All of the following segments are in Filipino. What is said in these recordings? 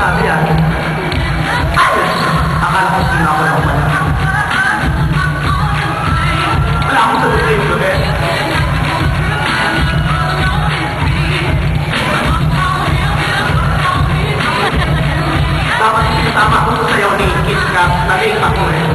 sabi yan. Ayos! Akala ko sila ako lang pala. Wala akong sagot na yung gabi. Dapat kasama ko sa sayaw ni Kiss Cup. Nag-8 ako eh.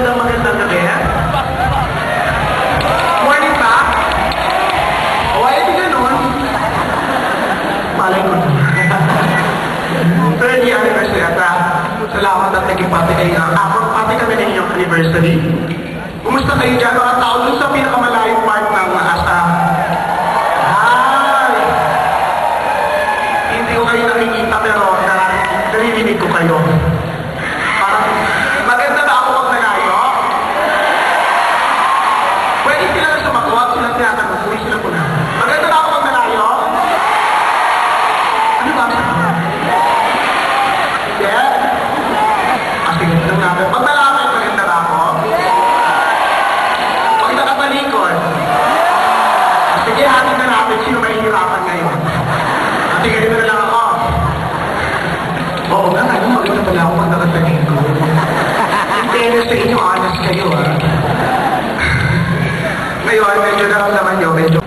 Magandang gabi. Morning ba? O ay di ganun. Malay ko na. 30th anniversary ata. Salamat at naging pati kayo. Pati kami na inyong anniversary. Kumusta kayo dyan? Mga tao dun sa pinakamalayong part ng asa. Ay! Hindi ko kayo nakikita pero naririnig ko kayo. Maganda ba ako pag nalayo? Pwede sila na sumagot, sila tinatanong, uwi sila po na. Maganda ba ako pag nalayo? Ano ba? Yeah? Kasi ganun namin. Pag malapit, maganda ba ako? Pag nakatalikod. Sige, hatin na natin sino mahihirapan ngayon. Kasi ganito na lang ako. Oo nga, ngayon maganda pala ako pag nakatalikod. Pero sa inyo, honest kayo, ha? Ngayon, medyo naramdaman nyo, medyo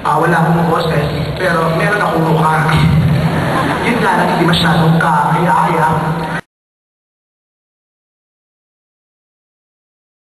wala akong boses, pero meron akong mukha. Yun nga lang, hindi masyadong kaya-kaya.